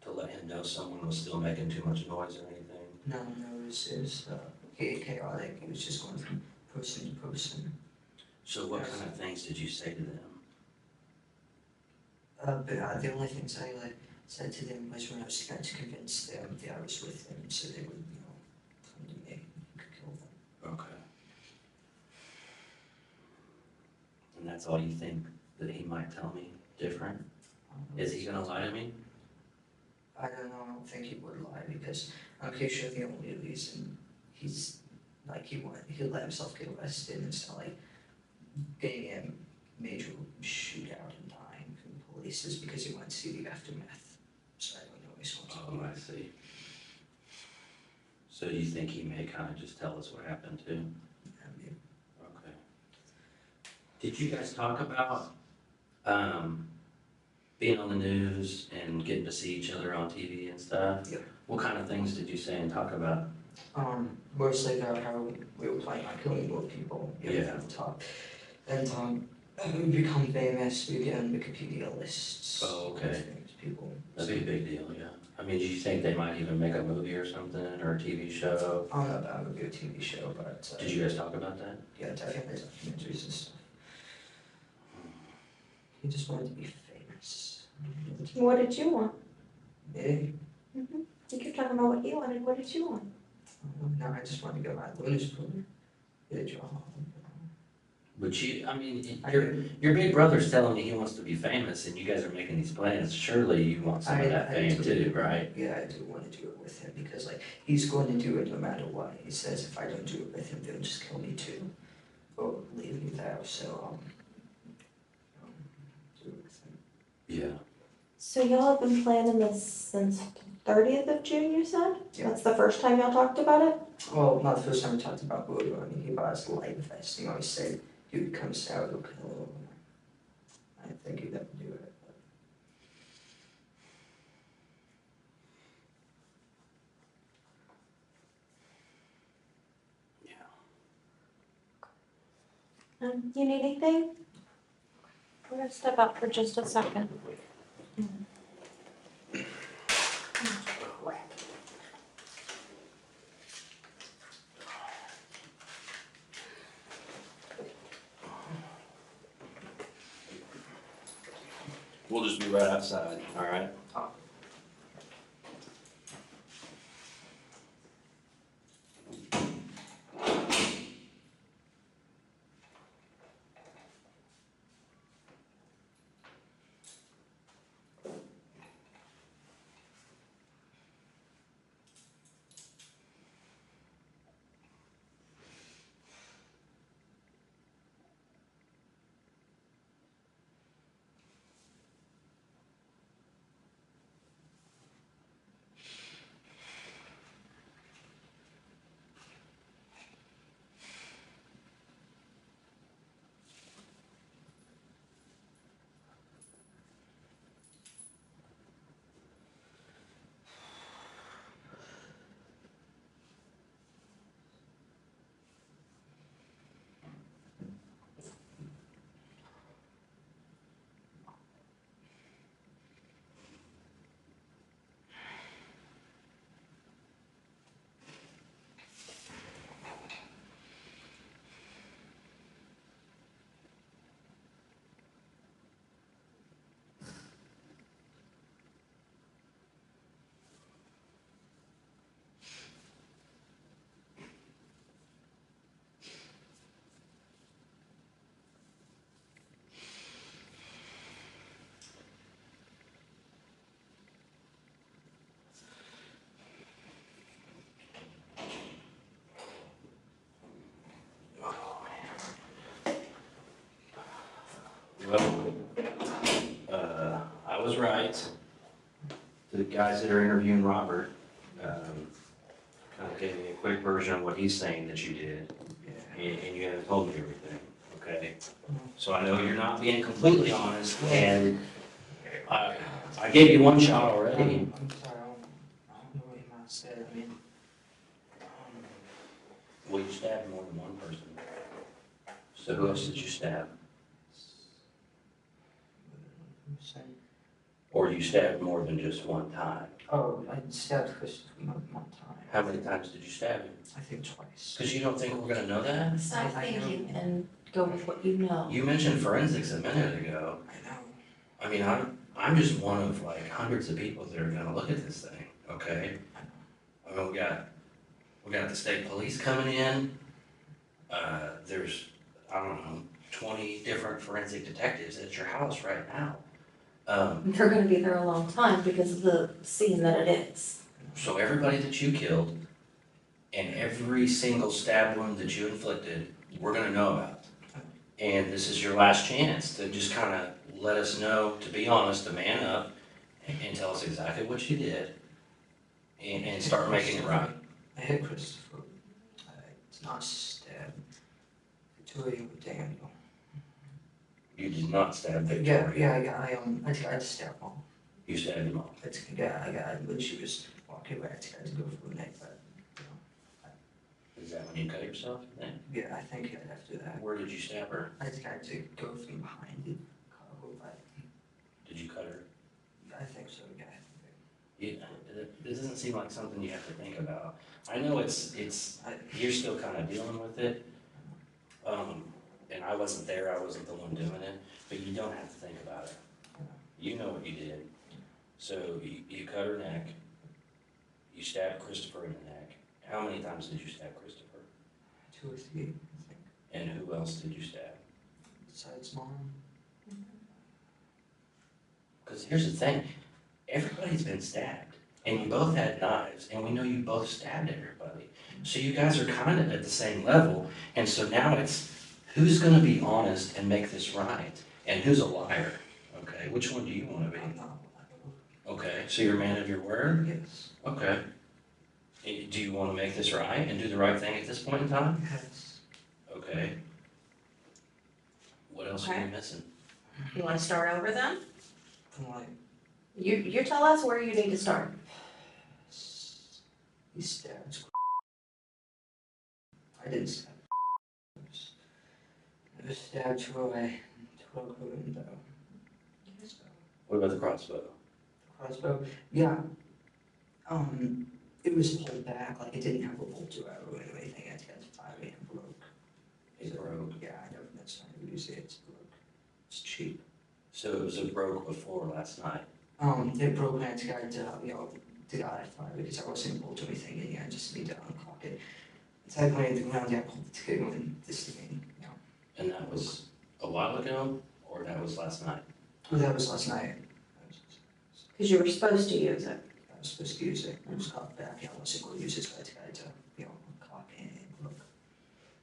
to let him know someone was still making too much noise or anything? No, it was chaotic. It was just going from person to person. So what kind of things did you say to them? But the only things I like said to them was when I was trying to convince them that I was with them, so they would, you know, come to me and could kill them. Okay. And that's all you think that he might tell me different? Is he gonna lie to me? I don't know. I don't think he would lie because I'm pretty sure the only reason he's like he let himself get arrested and it's not like getting a major shootout and dying from the police is because he went to see the aftermath. So I don't know what he's going to Oh, I see. So you think he may kind of just tell us what happened too? I mean, Okay. Did you guys talk about being on the news and getting to see each other on TV and stuff? Yep. What kind of things did you say and talk about? mostly about how we were planning on killing more people. Yeah. At the top. And we become famous, we get on Wikipedia lists. Oh, okay. of famous people. That'd be a big deal, yeah. I mean, do you think they might even make a movie or something, or a TV show? I don't know about a movie or TV show, but Did you guys talk about that? yeah, definitely documentaries and stuff. He just wanted to be famous. What did you want? Me? You keep talking about what he wanted, what did you want? No, I just wanted to go out Luna's pool. Get a job. But you, I mean, I your big brother's telling me he wants to be famous, and you guys are making these plans. Surely you want some of that fame too, right? Yeah, I do want to do it with him because like he's going to do it no matter what. He says if I don't do it with him, they'll just kill me too, or leave me there. So do it with him. Yeah. So y'all have been planning this since 30th of June, you said? Yeah. That's the first time y'all talked about it? Well, not the first time we talked about Bodo. I mean, he bought us a light vest. He always said he would come south. Okay, I didn't think he'd ever do it. But. You need anything? We're gonna step out for just a second. We'll just be right outside, all right? I was right. The guys that are interviewing Robert, kind of gave me a quick version of what he's saying that you did, Yeah. and you haven't told me everything, okay? So I know you're not being completely honest, and I gave you one shot already. I'm sorry, I don't know what you might have said. I mean, Well, you stabbed more than one person. So who else did you stab? saying, Or you stabbed more than just one time? oh, I stabbed Christopher one time. How many times did you stab him? I think twice. Because you don't think we're gonna know that? Stop I know. thinking and go with what you know. You mentioned forensics a minute ago. I know. I mean, I'm just one of like hundreds of people that are gonna look at this thing, okay? I mean, we got the state police coming in. There's, I don't know, 20 different forensic detectives at your house right now. They're gonna be there a long time because of the scene that it is. So everybody that you killed and every single stab wound that you inflicted, we're gonna know about. And this is your last chance to just kind of let us know, to be honest, to man up and tell us exactly what you did and start making it right. I hit Christopher. I did not stab Victoria with Daniel. You did not stab Victoria. I tried to stab Mom. You stabbed him off. I got when she was walking away, I tried to go for a neck, but, Is that when you cut yourself then? yeah, I think I'd have to do that. Where did you stab her? I tried to go from behind the car, but Did you cut her? I think so, yeah. Yeah, it doesn't seem like something you have to think about. I know you're still kind of dealing with it. And I wasn't there, I wasn't the one doing it, but you don't have to think about it. You know what you did. So you cut her neck, you stabbed Christopher in the neck. How many times did you stab Christopher? 2 or 3, I think, And who else did you stab? besides Mom. Because here's the thing, everybody's been stabbed, and you both had knives, and we know you both stabbed everybody. So you guys are kind of at the same level, and so now it's who's gonna be honest and make this right, and who's a liar, okay? Which one do you wanna be? I'm not Okay, so you're a man of your word? Yes. Okay. Do you wanna make this right and do the right thing at this point in time? Yes. Okay. What else are you missing? You wanna start over then? I'm like, You tell us where you need to start. he stabbed. I didn't stab. I was stabbed Troy window. What about the crossbow? Crossbow, yeah. It was pulled back, like it didn't have a bolt to arrow or anything. I had to fire it and broke. It broke? Yeah, I know that's time to use it. It's broke. It's cheap. So it was a broke before last night? It broke when I tried to, to fire because I wasn't able to do anything, and yeah, I just need to uncock it. So I pointed the ground, yeah, I pulled the trigger and this thing, And that was a while ago, or that was last night? Well, that was last night. Cause you were supposed to use it. I was supposed to use it. It was cocked back, I wasn't going to use it, so I tried to, uncock it and look.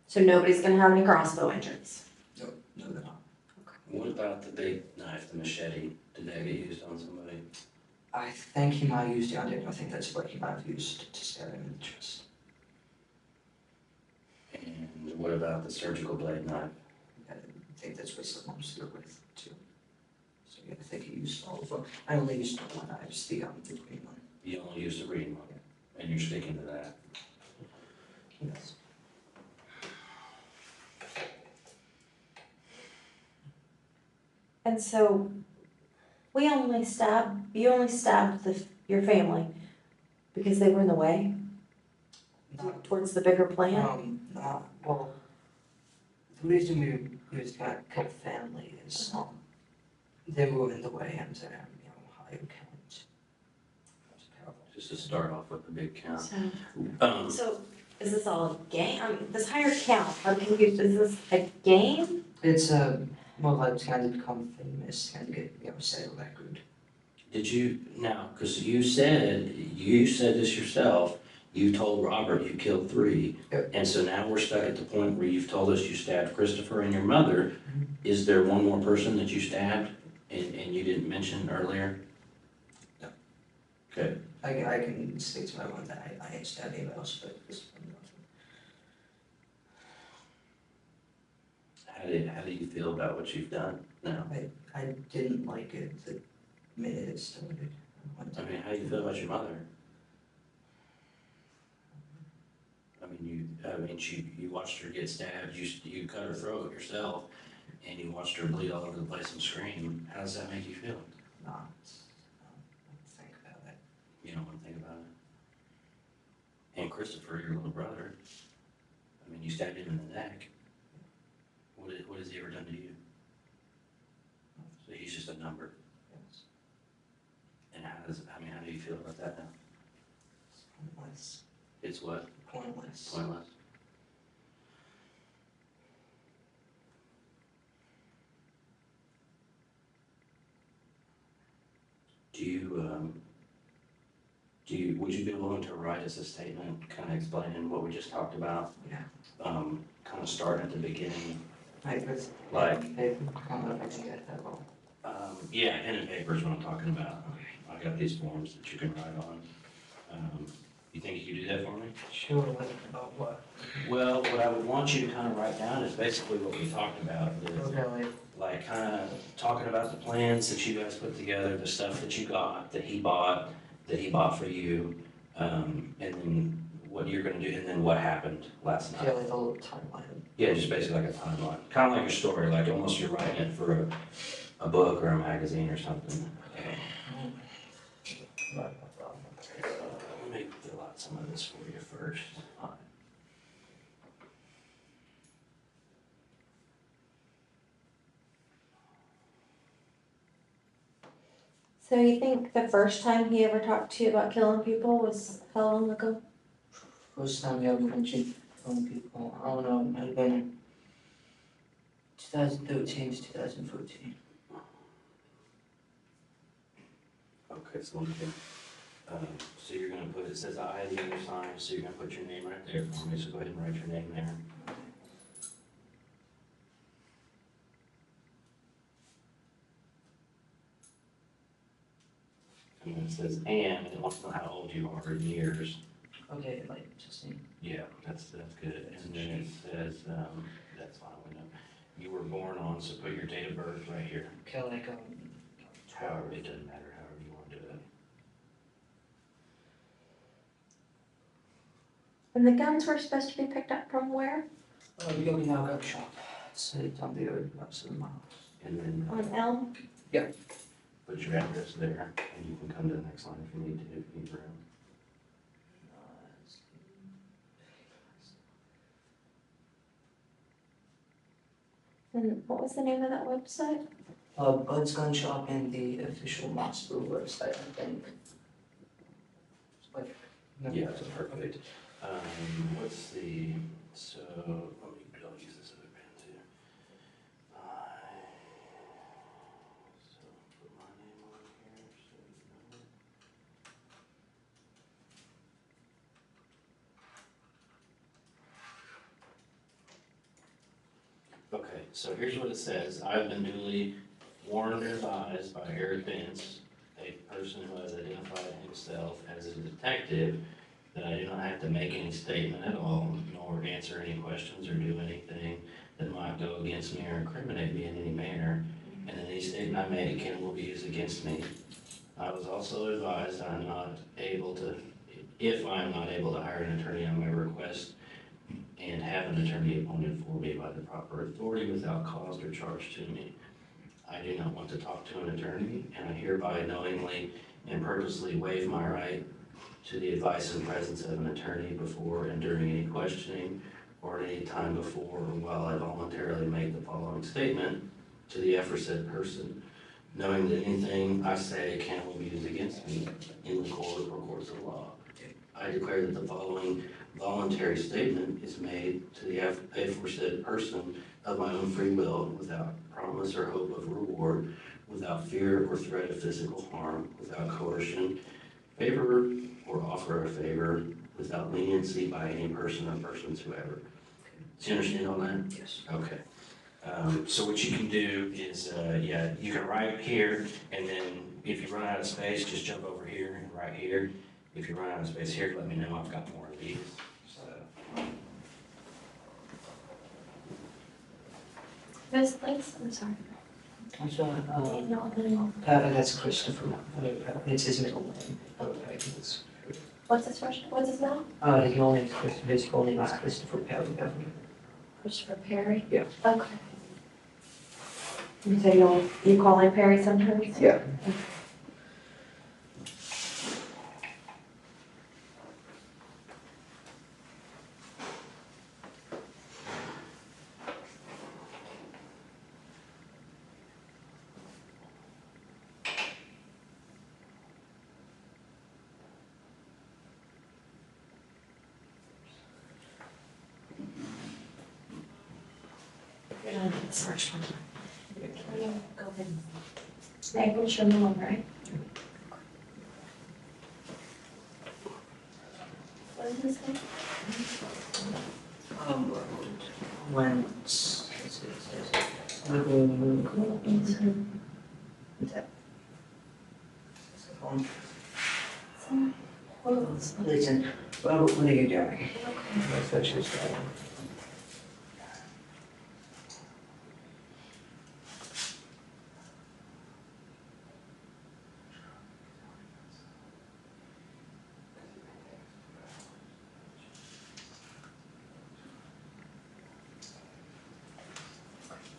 So nobody's gonna have any crossbow injuries. No, they're not. What about the big knife, the machete? Did that get used on somebody? I think he might have used it on Daniel. I think that's what he might have used to stab him in the chest. And what about the surgical blade knife? I think that's what someone was there with, too. So yeah, I think he used all of them. I only used one knife, just the green one. You only used the reading one, and you're sticking to that. Yes. And so, you only stabbed your family because they were in the way Not, towards the bigger plan? well, the reason we was got cut family is, they were in the way and, higher count. Just to start off with the big count. So is this all a game? This higher count, I'm confused, is this a game? It's, more like trying to become famous, trying to get, set a record. Did you, now, because you said this yourself, you told Robert you killed 3, Yep. and so now we're stuck at the point where you've told us you stabbed Christopher and your mother. Mhm. Is there one more person that you stabbed? And you didn't mention earlier? No. Good. I can speak to my one that I used to have emails, but this one. How do you feel about what you've done now? I didn't like it the minute it started. I mean, how do you feel about your mother? You watched her get stabbed, you cut her throat yourself, and you watched her bleed all over the place and scream. How does that make you feel? Not think about it. You don't want to think about it. And Christopher, your little brother, I mean, you stabbed him in the neck. What has he ever done to you? So he's just a number. Yes. And how do you feel about that now? It's pointless. It's what? Pointless. Pointless. Would you be willing to write us a statement, kind of explaining what we just talked about? Yeah. Kind of start at the beginning. With Like- paper, I don't know if I can get that well. Yeah, pen and paper is what I'm talking about. I got these forms that you can write on. You think you could do that for me? Sure, about what? Well, what I would want you to kind of write down is basically what we talked about. Okay, Like kind of talking about the plans that you guys put together, the stuff that you got, that he bought for you, and then what you're gonna do, and then what happened last night. yeah, like a little timeline. Yeah, just basically like a timeline, kind of like your story, like almost you're writing it for a book or a magazine or something. Let me fill out some of this for you first. So you think the first time he ever talked to you about killing people was how long ago? First time we ever mentioned killing people, I don't know, it might have been 2013 to 2014. Okay, so let me think. So you're gonna put, it says I, the other sign, so you're gonna put your name right there for me, so go ahead and write your name there. And then it says and it wants to know how old you are in years. Okay, like, just in, Yeah, that's good. And then it says, that's fine, we know. You were born on, so put your date of birth right here. okay, like, However, it doesn't matter, however you wanna do it. And the guns were supposed to be picked up from where? Yogi Now Gun Shop, it's on the other side of my house. And then On Elm? put your address there, and you can come to the next line if you need to, if you need room. And what was the name of that website? Bud's Gun Shop and the official Massacre website, I think. It's like, Yeah, that's perfect. Let's see, so, I'll use this other pen too. So, put my name on here, so you know. Okay, so here's what it says. I've been duly warned and advised by Eric Vince, a person who has identified himself as a detective, that I do not have to make any statement at all, nor answer any questions or do anything that might go against me or incriminate me in any manner, and any statement I make can will be used against me. I was also advised I am not able to, if I am not able to hire an attorney on my request, and have an attorney appointed for me by the proper authority without cost or charge to me. I do not want to talk to an attorney, and I hereby knowingly and purposely waive my right to the advice and presence of an attorney before and during any questioning or at any time before or while I voluntarily make the following statement to the aforesaid person, knowing that anything I say can will be used against me in the court or courts of law. I declare that the following voluntary statement is made to the aforesaid person of my own free will, without promise or hope of reward, without fear or threat of physical harm, without coercion, favor or offer of favor, without leniency by any person or persons whoever. Do you understand all that? yes. Okay. So what you can do is, yeah, you can write here, and then if you run out of space, just jump over here and write here. If you run out of space here, let me know, I've got more of these, so. This place, I'm sorry. That's right, No, no. that's Christopher, it's his middle name. What's his first, what's his name? His full name is Christopher Perry Beverly. Christopher Perry? Yeah. Okay. You say you call him Perry sometimes? Yeah. Search one. Go ahead. April Sherman, right? What is this thing? When listen, well, what are you doing? That's what she was saying.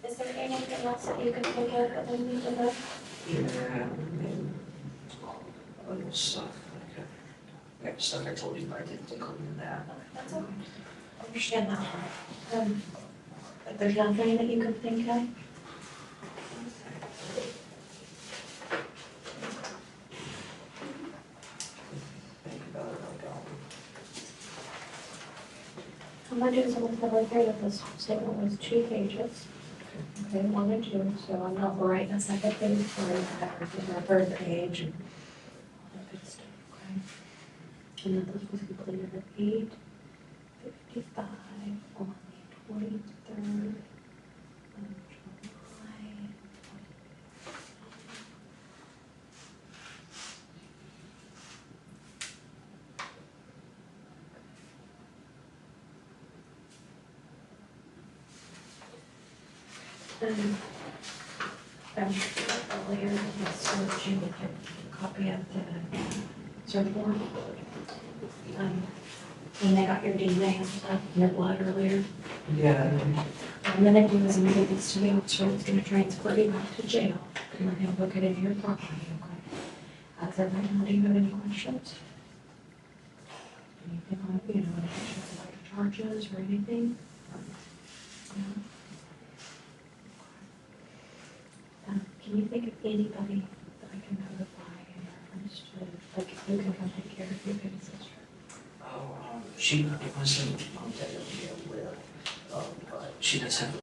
Is there anything else that you can think of that we need to know? Yeah. Other stuff, stuff I told you, but I didn't include in that. That's okay. I understand that. But there's nothing that you can think of? Think about it, like, I'm gonna do something over here that this statement was 2 pages. Okay, 1 and 2, so I'm not writing a second page for everything, or a third page and all that good stuff, okay? And then this was completed at 8:55 on the 23rd of July. Earlier, I served you with a copy of the surfboard. When they got your DNA and stuff, and your blood earlier. yeah. I'm gonna do is I'm gonna give this to the officer that's gonna transfer you back to jail, and let him look at it in your property, okay? As of right now, do you have any questions? Anything on, any questions about the charges or anything? No? Can you think of anybody that I can notify in reference to, like, who can come take care of your big sister? Oh, she wasn't on that area with, but she does have